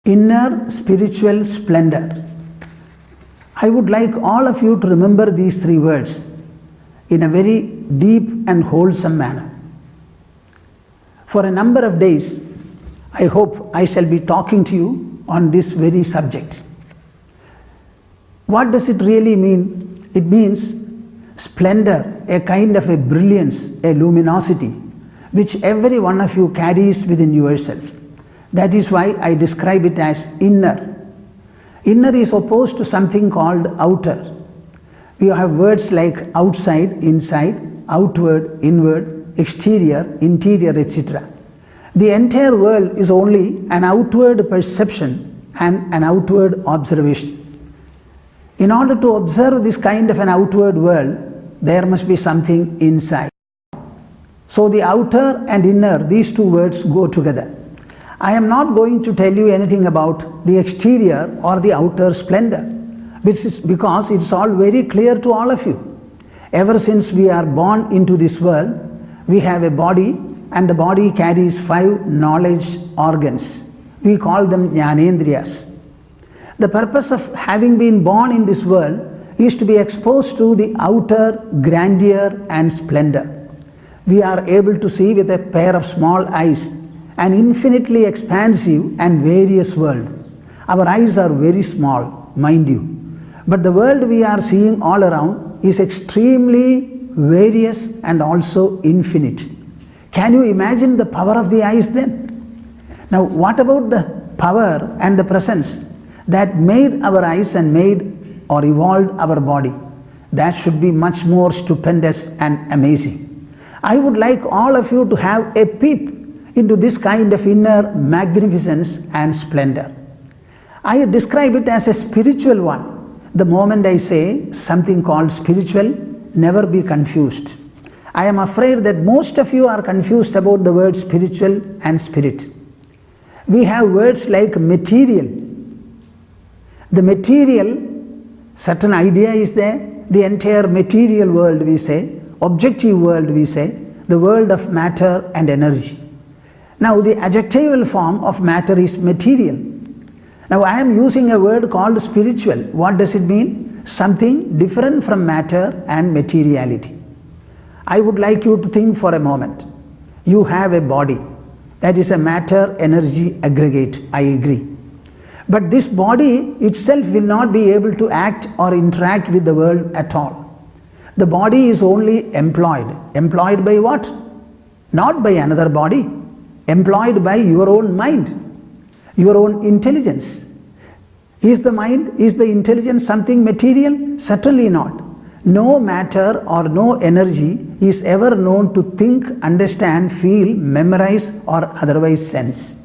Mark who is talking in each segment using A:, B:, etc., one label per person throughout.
A: Inner spiritual splendor. I would like all of you to remember these three words in a very deep and wholesome manner. For a number of days, I hope I shall be talking to you on this very subject. What does it really mean? It means splendor, a kind of a brilliance, a luminosity, which every one of you carries within yourself. That is why I describe it as inner. Inner is opposed to something called outer. We have words like outside, inside, outward, inward, exterior, interior, etc. The entire world is only an outward perception and an outward observation. In order to observe this kind of an outward world, there must be something inside. So the outer and inner, these two words go together. I am not going to tell you anything about the exterior or the outer splendor, because it's all very clear to all of you. Ever since we are born into this world, we have a body, and the body carries 5 knowledge organs. We call them jnanendriyas. The purpose of having been born in this world is to be exposed to the outer grandeur and splendor. We are able to see with a pair of small eyes an infinitely expansive and various world. Our eyes are very small, mind you, but the world we are seeing all around is extremely various and also infinite. Can you imagine the power of the eyes then? Now, what about the power and the presence that made our eyes and made or evolved our body? That should be much more stupendous and amazing. I would like all of you to have a peep into this kind of inner magnificence and splendor. I describe it as a spiritual one. The moment I say something called spiritual, never be confused. I am afraid that most of you are confused about the word spiritual and spirit. We have words like material. The material, certain idea is there, the entire material world we say, objective world we say, the world of matter and energy. Now the adjectival form of matter is material. Now I am using a word called spiritual. What does it mean? Something different from matter and materiality. I would like you to think for a moment. You have a body. That is a matter energy aggregate, I agree. But this body itself will not be able to act or interact with the world at all. The body is only employed. Employed by what? Not by another body. Employed by your own mind, your own intelligence. Is the mind, is the intelligence something material? Certainly not. No matter or no energy is ever known to think, understand, feel, memorize or otherwise sense.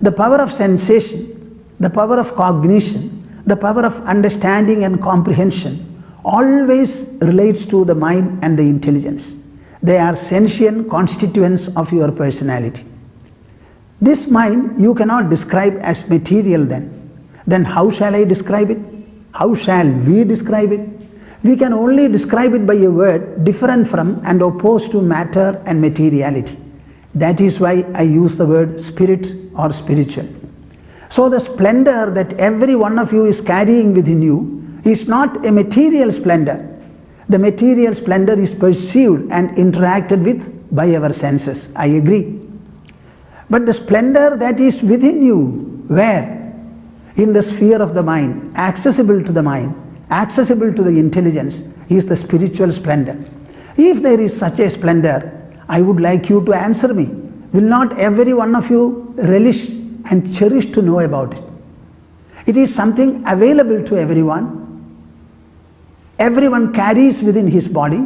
A: The power of sensation, the power of cognition, the power of understanding and comprehension always relates to the mind and the intelligence. They are sentient constituents of your personality. This mind you cannot describe as material then. Then how shall I describe it? How shall we describe it? We can only describe it by a word different from and opposed to matter and materiality. That is why I use the word spirit or spiritual. So the splendor that every one of you is carrying within you is not a material splendor. The material splendor is perceived and interacted with by our senses, I agree. But the splendor that is within you, where? In the sphere of the mind, accessible to the mind, accessible to the intelligence, is the spiritual splendor. If there is such a splendor, I would like you to answer me. Will not every one of you relish and cherish to know about it? It is something available to everyone. Everyone carries within his body.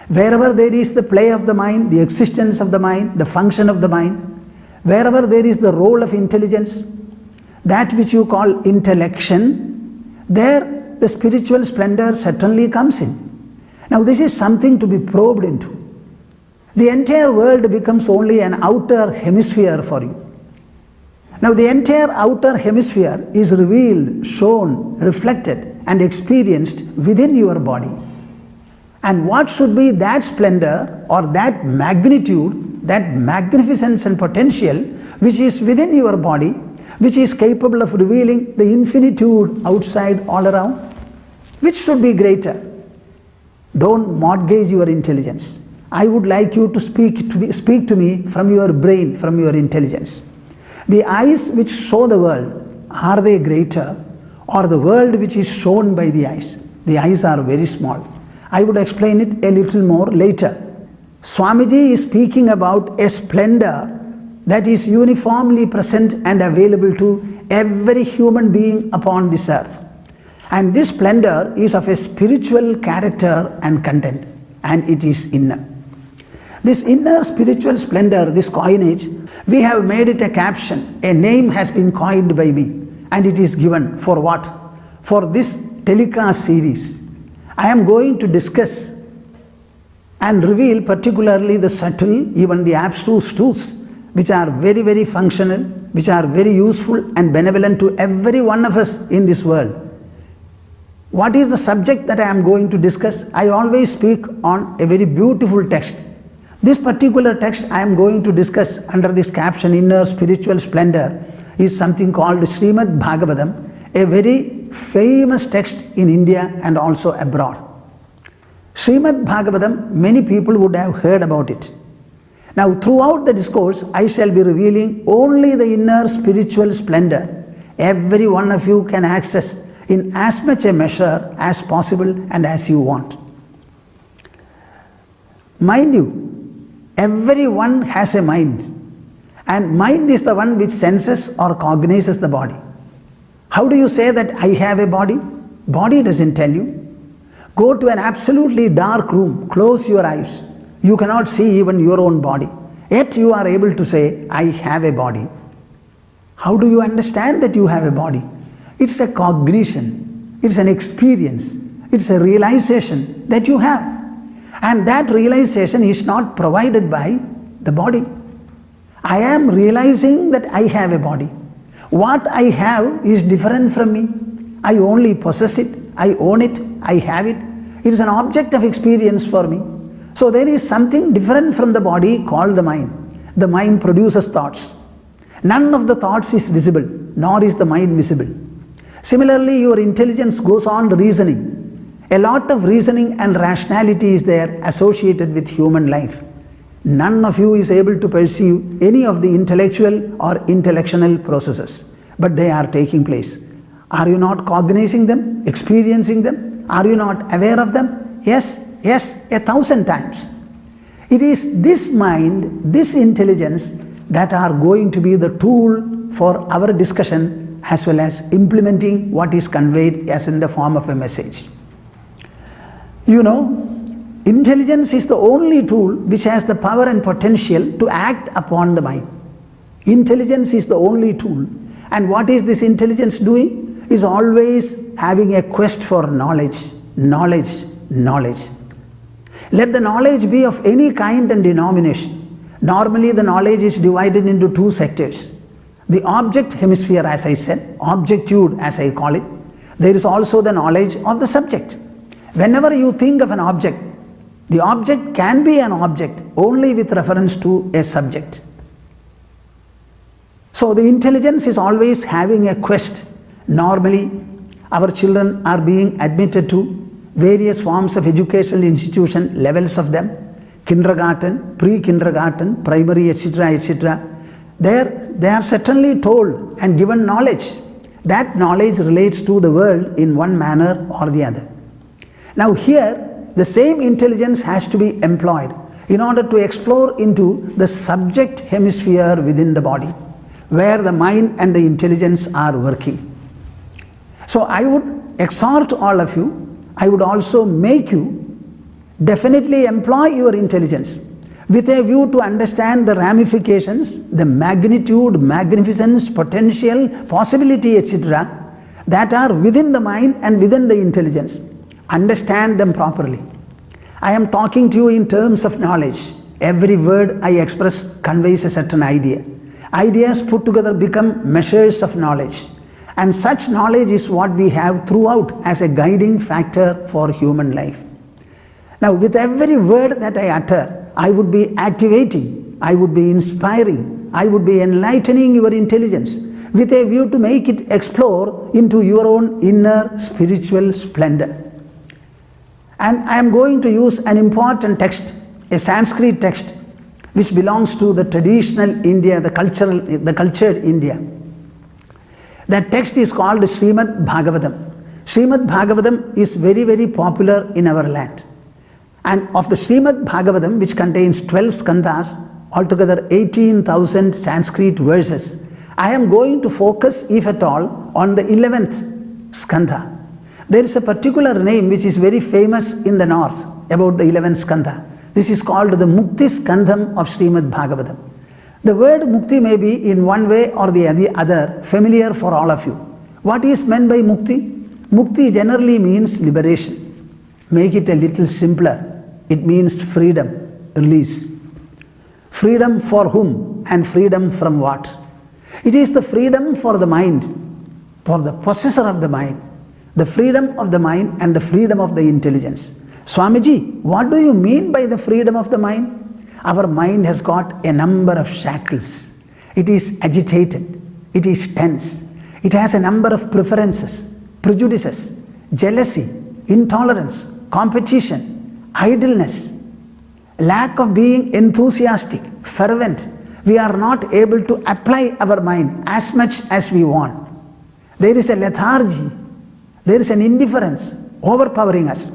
A: Wherever there is the play of the mind, the existence of the mind, the function of the mind, wherever there is the role of intelligence, that which you call intellection, there the spiritual splendor certainly comes in. Now this is something to be probed into. The entire world becomes only an outer hemisphere for you. Now the entire outer hemisphere is revealed, shown, reflected and experienced within your body. And what should be that splendor or that magnitude, that magnificence and potential which is within your body, which is capable of revealing the infinitude outside all around? Which should be greater? Don't mortgage your intelligence. I would like you to speak to me from your brain, from your intelligence. The eyes which show the world, are they greater, or the world which is shown by the eyes? The eyes are very small. I would explain it a little more later. Swamiji is speaking about a splendor that is uniformly present and available to every human being upon this earth. And this splendor is of a spiritual character and content, and it is inner. This inner spiritual splendor, this coinage, we have made it a caption. A name has been coined by me, and it is given for what? For this telecast series. I am going to discuss and reveal particularly the subtle, even the abstruse truths, which are very, very functional, which are very useful and benevolent to every one of us in this world. What is the subject that I am going to discuss? I always speak on a very beautiful text. This particular text I am going to discuss under this caption, Inner Spiritual Splendor, is something called Sreemad Bhaagavatam, a very famous text in India and also abroad. Sreemad Bhaagavatam, many people would have heard about it. Now, throughout the discourse, I shall be revealing only the inner spiritual splendor. Every one of you can access in as much a measure as possible and as you want. Mind you, everyone has a mind, and mind is the one which senses or cognizes the body. How do you say that I have a body? Body doesn't tell you. Go to an absolutely dark room, close your eyes. You cannot see even your own body. Yet you are able to say, I have a body. How do you understand that you have a body? It's a cognition, it's an experience, it's a realization that you have. And that realization is not provided by the body. I am realizing that I have a body. What I have is different from me. I only possess it, I own it, I have it. It is an object of experience for me. So there is something different from the body called the mind. The mind produces thoughts. None of the thoughts is visible, nor is the mind visible. Similarly, your intelligence goes on reasoning. A lot of reasoning and rationality is there associated with human life. None of you is able to perceive any of the intellectual or intellectual processes, but they are taking place. Are you not cognizing them, experiencing them? Are you not aware of them? Yes, 1,000 times. It is this mind, this intelligence that are going to be the tool for our discussion as well as implementing what is conveyed as in the form of a message. You know, intelligence is the only tool which has the power and potential to act upon the mind. Intelligence is the only tool. And what is this intelligence doing? Is always having a quest for knowledge, knowledge, knowledge. Let the knowledge be of any kind and denomination. Normally the knowledge is divided into two sectors. The object hemisphere, as I said, objectude as I call it. There is also the knowledge of the subject. Whenever you think of an object, the object can be an object only with reference to a subject. So the intelligence is always having a quest. Normally, our children are being admitted to various forms of educational institution, levels of them, kindergarten, pre-kindergarten, primary, etc., etc. There they are certainly told and given knowledge. That knowledge relates to the world in one manner or the other. Now here, the same intelligence has to be employed in order to explore into the subject hemisphere within the body, where the mind and the intelligence are working. So I would exhort all of you, I would also make you definitely employ your intelligence with a view to understand the ramifications, the magnitude, magnificence, potential, possibility, etc. that are within the mind and within the intelligence. Understand them properly. I am talking to you in terms of knowledge. Every word I express conveys a certain idea. Ideas put together become measures of knowledge. And such knowledge is what we have throughout as a guiding factor for human life. Now, with every word that I utter, I would be activating, I would be inspiring, I would be enlightening your intelligence with a view to make it explore into your own inner spiritual splendor. And I am going to use an important text, a Sanskrit text, which belongs to the traditional India, the cultured India. That text is called Sreemad Bhaagavatam. Sreemad Bhaagavatam is very, very popular in our land. And of the Sreemad Bhaagavatam, which contains 12 skandhas, altogether 18,000 Sanskrit verses, I am going to focus, if at all, on the 11th skandha. There is a particular name which is very famous in the north about the 11th skandha. This is called the Mukti-skandham of Sreemad Bhaagavatam. The word Mukti may be in one way or the other familiar for all of you. What is meant by Mukti? Mukti generally means liberation. Make it a little simpler. It means freedom, release. Freedom for whom and freedom from what? It is the freedom for the mind, for the possessor of the mind, the freedom of the mind and the freedom of the intelligence. Swamiji, what do you mean by the freedom of the mind? Our mind has got a number of shackles. It is agitated. It is tense. It has a number of preferences, prejudices, jealousy, intolerance, competition, idleness, lack of being enthusiastic, fervent. We are not able to apply our mind as much as we want. There is a lethargy. There is an indifference overpowering us.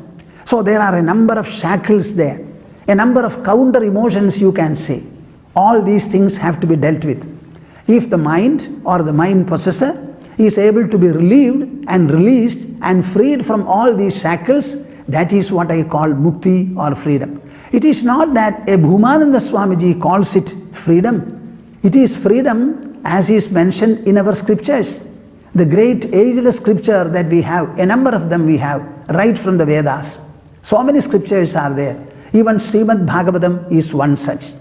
A: So there are a number of shackles there, a number of counter emotions you can say. All these things have to be dealt with. If the mind or the mind possessor is able to be relieved and released and freed from all these shackles, that is what I call mukti or freedom. It is not that a Bhoomananda Swamiji calls it freedom. It is freedom as is mentioned in our scriptures. The great ageless scripture that we have, a number of them we have, right from the Vedas. So many scriptures are there. Even Sreemad Bhaagavatam is one such.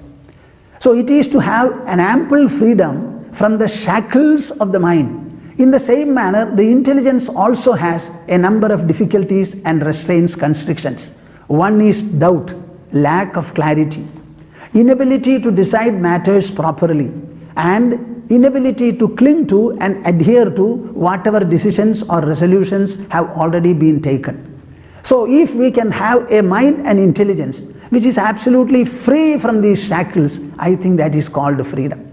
A: So it is to have an ample freedom from the shackles of the mind. In the same manner, the intelligence also has a number of difficulties and restraints, constrictions. One is doubt, lack of clarity, inability to decide matters properly, and inability to cling to and adhere to whatever decisions or resolutions have already been taken. So if we can have a mind and intelligence which is absolutely free from these shackles, I think that is called freedom.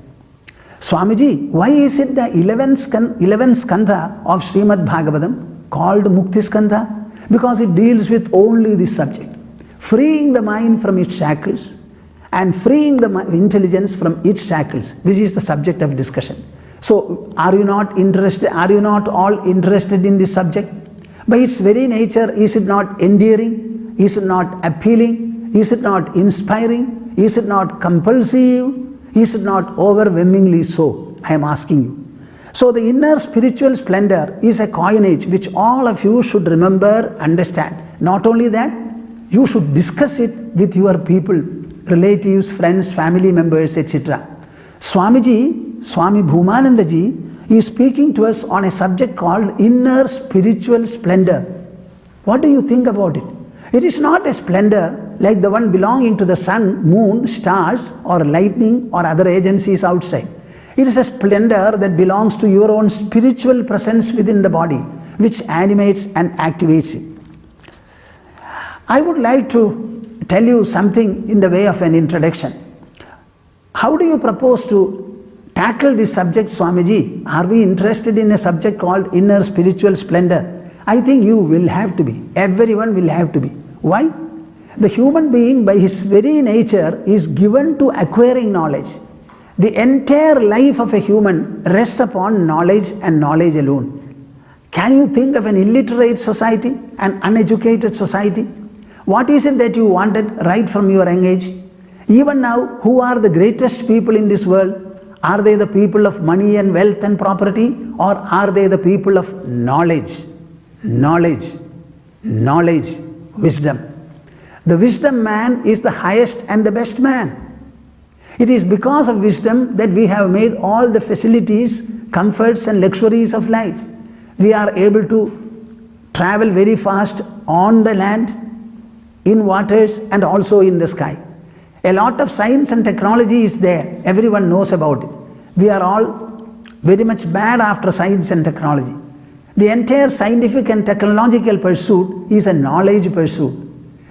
A: Swamiji, why is it the 11th skandha of Srimad Bhagavatam called Mukti-skandha? Because it deals with only this subject, freeing the mind from its shackles and freeing the intelligence from its shackles. This is the subject of discussion. So are you not interested? Are you not all interested in this subject? By its very nature, is it not endearing? Is it not appealing? Is it not inspiring? Is it not compulsive? Is it not overwhelmingly so? I am asking you. So the inner spiritual splendor is a coinage which all of you should remember, understand. Not only that, you should discuss it with your people, relatives, friends, family members, etc. Swamiji, Swami Bhoomananda ji, is speaking to us on a subject called inner spiritual splendor. What do you think about it? It is not a splendor like the one belonging to the sun, moon, stars, or lightning, or other agencies outside. It is a splendor that belongs to your own spiritual presence within the body, which animates and activates it. I would like to tell you something in the way of an introduction. How do you propose to tackle this subject, Swamiji? Are we interested in a subject called inner spiritual splendor? I think you will have to be. Everyone will have to be. Why? The human being by his very nature is given to acquiring knowledge. The entire life of a human rests upon knowledge and knowledge alone. Can you think of an illiterate society, an uneducated society? What is it that you wanted right from your young age? Even now, who are the greatest people in this world? Are they the people of money and wealth and property, or are they the people of knowledge? Knowledge, knowledge, wisdom. The wisdom man is the highest and the best man. It is because of wisdom that we have made all the facilities, comforts and luxuries of life. We are able to travel very fast on the land, in waters and also in the sky. A lot of science and technology is there. Everyone knows about it. We are all very much bad after science and technology. The entire scientific and technological pursuit is a knowledge pursuit.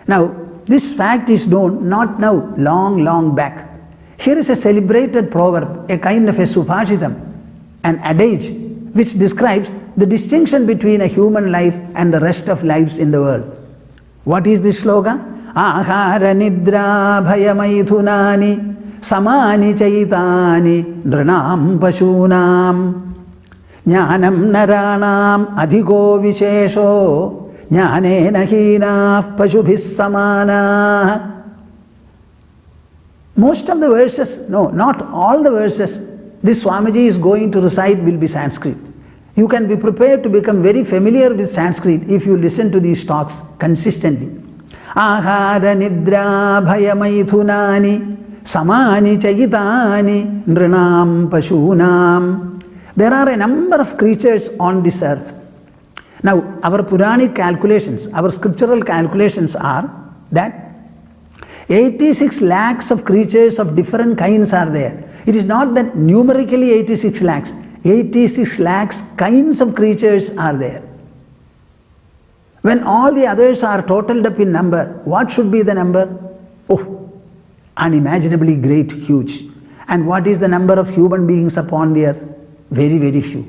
A: Now, this fact is known not now, long, long back. Here is a celebrated proverb, a kind of a subhashitam, an adage, which describes the distinction between a human life and the rest of lives in the world. What is this slogan? Ahara nidra bhayamaithunani samani chaitani nranam pashunam jnanam naranam adhiko vishesho jnanena heenah pashubhis samana. Most of the verses, no, not all the verses, this Swamiji is going to recite will be Sanskrit. You can be prepared to become very familiar with Sanskrit if you listen to these talks consistently. Ahara nidra bhayamaithunani samani chayitani nranam pashunam. There are a number of creatures on this earth. Now, our Puranic calculations, our scriptural calculations are that 86 lakhs of creatures of different kinds are there. It is not that numerically 86 lakhs. 86 lakhs kinds of creatures are there. When all the others are totaled up in number, what should be the number? Oh, unimaginably great, huge. And what is the number of human beings upon the earth? Very, very few.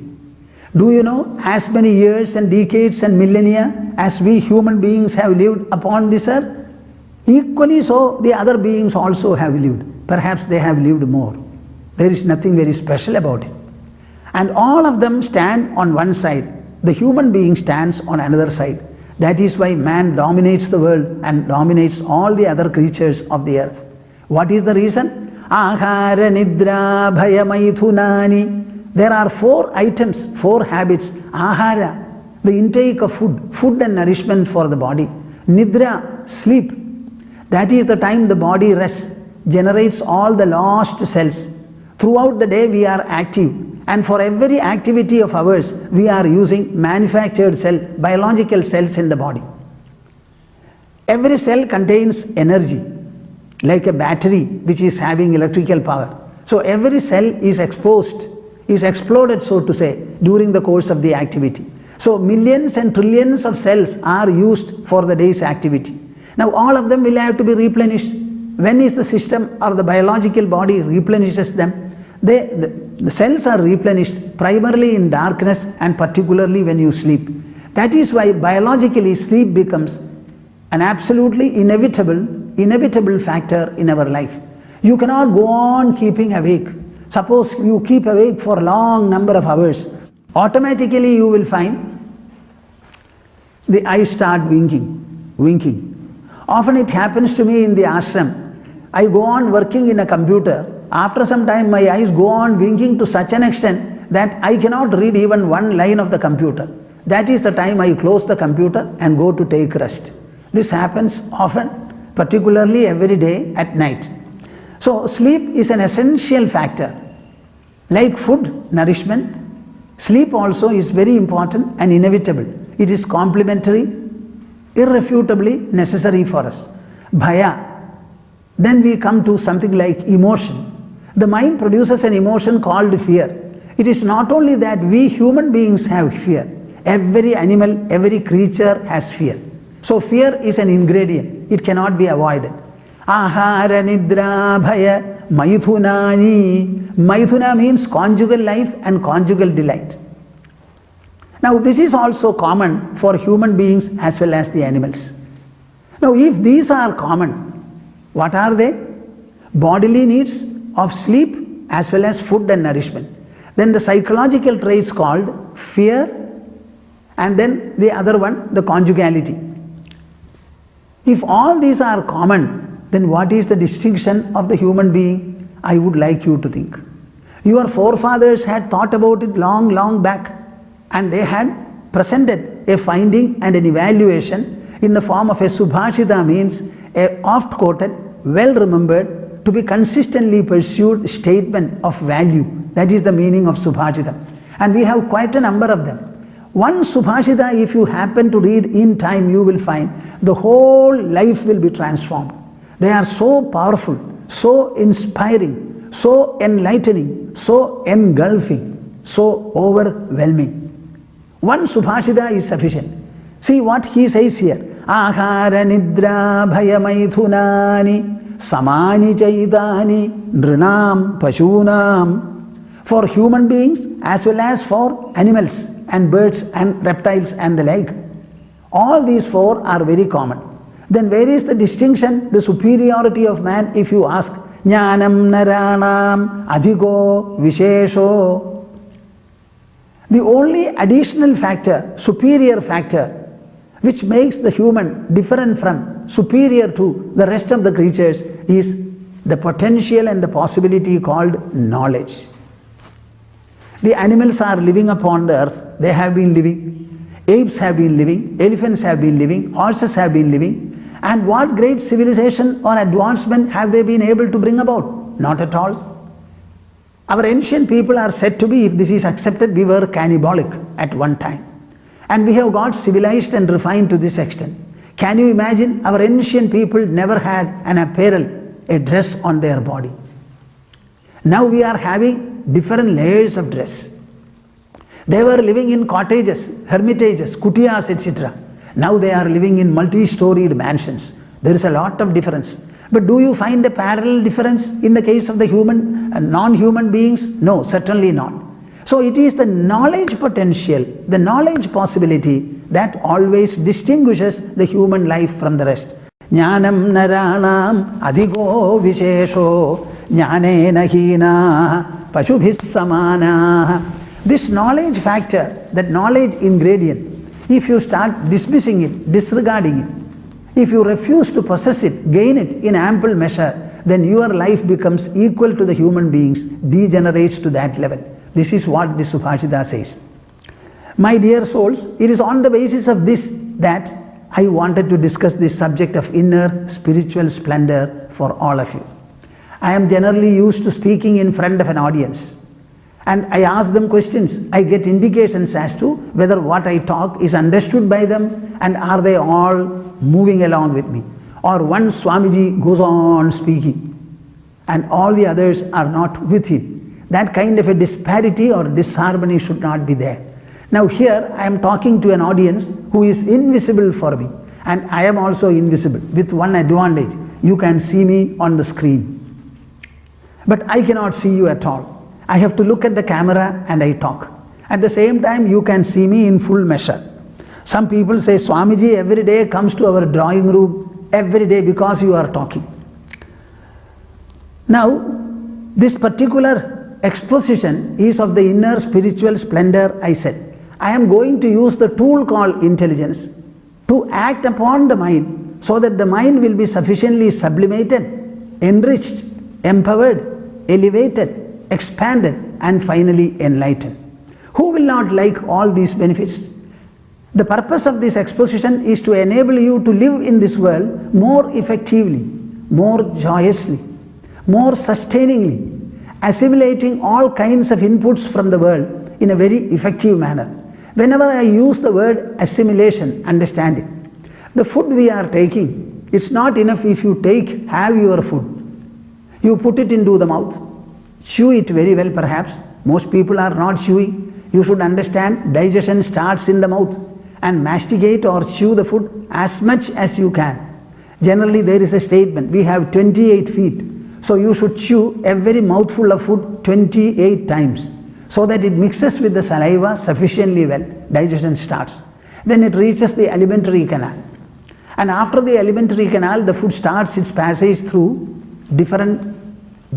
A: Do you know, as many years and decades and millennia as we human beings have lived upon this earth, equally so the other beings also have lived. Perhaps they have lived more. There is nothing very special about it. And all of them stand on one side. The human being stands on another side. That is why man dominates the world and dominates all the other creatures of the earth. What is the reason? Ahara nidra bhayamaithunani. There are 4 items, 4 habits. Ahara, the intake of food and nourishment for the body. Nidra, sleep. That is the time the body rests, generates all the lost cells. Throughout the day we are active, and for every activity of ours we are using manufactured cell, biological cells in the body. Every cell contains energy, like a battery which is having electrical power. So every cell is exposed, is exploded, so to say, during the course of the activity. So millions and trillions of cells are used for the day's activity. Now all of them will have to be replenished. When is the system or the biological body replenishes them? The cells are replenished primarily in darkness and particularly when you sleep. That is why biologically sleep becomes an absolutely inevitable factor in our life. You cannot go on keeping awake. Suppose you keep awake for a long number of hours, automatically you will find the eyes start winking. Often it happens to me in the ashram. I go on working in a computer. After some time my eyes go on winking to such an extent that I cannot read even one line of the computer. That is the time I close the computer and go to take rest. This happens often, particularly every day at night. So sleep is an essential factor. Like food, nourishment, sleep also is very important and inevitable. It is complementary, irrefutably necessary for us. Bhaya. Then we come to something like emotion. The mind produces an emotion called fear. It is not only that we human beings have fear. Every animal, every creature has fear. So fear is an ingredient. It cannot be avoided. Ahara nidra bhaya maithunani. Maithuna means conjugal life and conjugal delight. Now this is also common for human beings as well as the animals. Now if these are common, what are they? Bodily needs of sleep as well as food and nourishment. Then the psychological traits called fear, and then the other one, the conjugality. If all these are common, then what is the distinction of the human being? I would like you to think. Your forefathers had thought about it long back, and they had presented a finding and an evaluation in the form of a subhashita, means a oft-quoted, well-remembered, to be consistently pursued statement of value. That is the meaning of subhashita. And we have quite a number of them. One subhashita, if you happen to read in time, you will find the whole life will be transformed. They are so powerful, so inspiring, so enlightening, so engulfing. so overwhelming. One Subhashita is sufficient. See what he says here. Ahara nidra bhayamaithunani samani chaitani nrinam pashunam. For human beings as well as for animals and birds and reptiles and the like. All these four are very common. Then where is the distinction, the superiority of man, if you ask? Jnanam naranam adhiko vishesho. The only additional factor, superior factor, which makes the human different from, superior to the rest of the creatures is the potential and the possibility called knowledge. The animals are living upon the earth, they have been living, apes have been living, elephants have been living, horses have been living, and what great civilization or advancement have they been able to bring about? Not at all. Our ancient people are said to be, if this is accepted, we were cannibalic at one time. And we have got civilized and refined to this extent. Can you imagine? Our ancient people never had an apparel, a dress on their body. Now we are having different layers of dress. They were living in cottages, hermitages, kutiyas, etc. Now they are living in multi-storied mansions. There is a lot of difference. But do you find a parallel difference in the case of the human and non-human beings? No, certainly not. So it is the knowledge potential, the knowledge possibility that always distinguishes the human life from the rest. Jnanam naranam adhiko vishesho jnanena hina pashubhis samana. This knowledge factor, that knowledge ingredient, if you start dismissing it, disregarding it, if you refuse to possess it, gain it in ample measure, then your life becomes equal to the human beings, degenerates to that level. This is what the Subhashita says. My dear souls, it is on the basis of this that I wanted to discuss this subject of inner spiritual splendor for all of you. I am generally used to speaking in front of an audience. And I ask them questions. I get indications as to whether what I talk is understood by them and are they all moving along with me. Or one Swamiji goes on speaking and all the others are not with him. That kind of a disparity or disharmony should not be there. Now here I am talking to an audience who is invisible for me and I am also invisible with one advantage. You can see me on the screen. But I cannot see you at all. I have to look at the camera and I talk. At the same time, you can see me in full measure. Some people say, Swamiji every day comes to our drawing room, every day because you are talking. Now, this particular exposition is of the inner spiritual splendor, I said. I am going to use the tool called intelligence to act upon the mind so that the mind will be sufficiently sublimated, enriched, empowered, elevated, expanded and finally enlightened. Who will not like all these benefits? The purpose of this exposition is to enable you to live in this world more effectively, more joyously, more sustainingly, assimilating all kinds of inputs from the world in a very effective manner. Whenever I use the word assimilation, understand it. The food we are taking, it's not enough if you have your food. You put it into the mouth. Chew it very well perhaps. Most people are not chewing. You should understand digestion starts in the mouth and masticate or chew the food as much as you can. Generally there is a statement, we have 28 feet. So you should chew every mouthful of food 28 times so that it mixes with the saliva sufficiently well. Digestion starts. Then it reaches the alimentary canal. And after the alimentary canal, the food starts its passage through different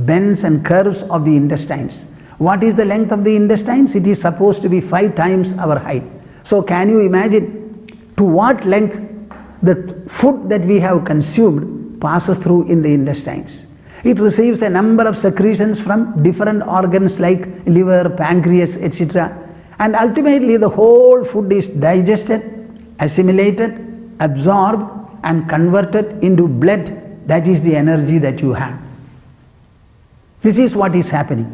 A: bends and curves of the intestines. What is the length of the intestines? It is supposed to be 5 times our height. So can you imagine to what length the food that we have consumed passes through in the intestines? It receives a number of secretions from different organs like liver, pancreas, etc. And ultimately the whole food is digested, assimilated, absorbed and converted into blood. That is the energy that you have. This is what is happening.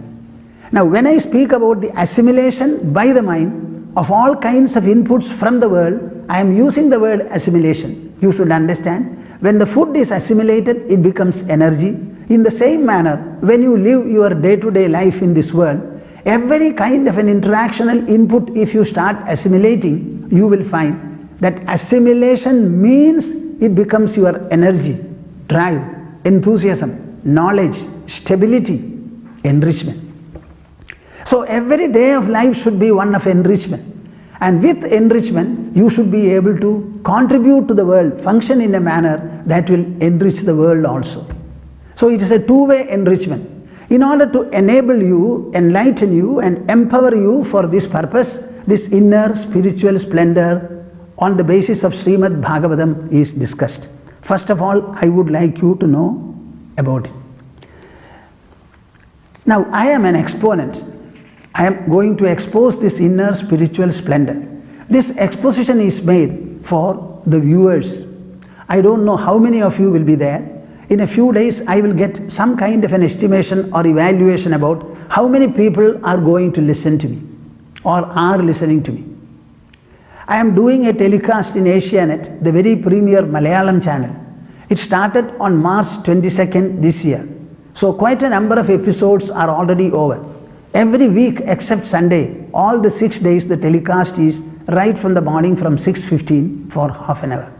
A: Now when I speak about the assimilation by the mind of all kinds of inputs from the world, I am using the word assimilation. You should understand, when the food is assimilated, it becomes energy. In the same manner, when you live your day-to-day life in this world, every kind of an interactional input, if you start assimilating, you will find that assimilation means it becomes your energy, drive, enthusiasm, knowledge, stability, enrichment. So every day of life should be one of enrichment. And with enrichment, you should be able to contribute to the world, function in a manner that will enrich the world also. So it is a two-way enrichment. In order to enable you, enlighten you, and empower you for this purpose, this inner spiritual splendor on the basis of Sreemad Bhagavatam is discussed. First of all, I would like you to know about it. Now, I am an exponent. I am going to expose this inner spiritual splendor. This exposition is made for the viewers. I don't know how many of you will be there. In a few days, I will get some kind of an estimation or evaluation about how many people are going to listen to me or are listening to me. I am doing a telecast in Asianet, the very premier Malayalam channel. It started on March 22nd this year. So quite a number of episodes are already over. Every week except Sunday, all the 6 days the telecast is right from the morning from 6:15 for half an hour.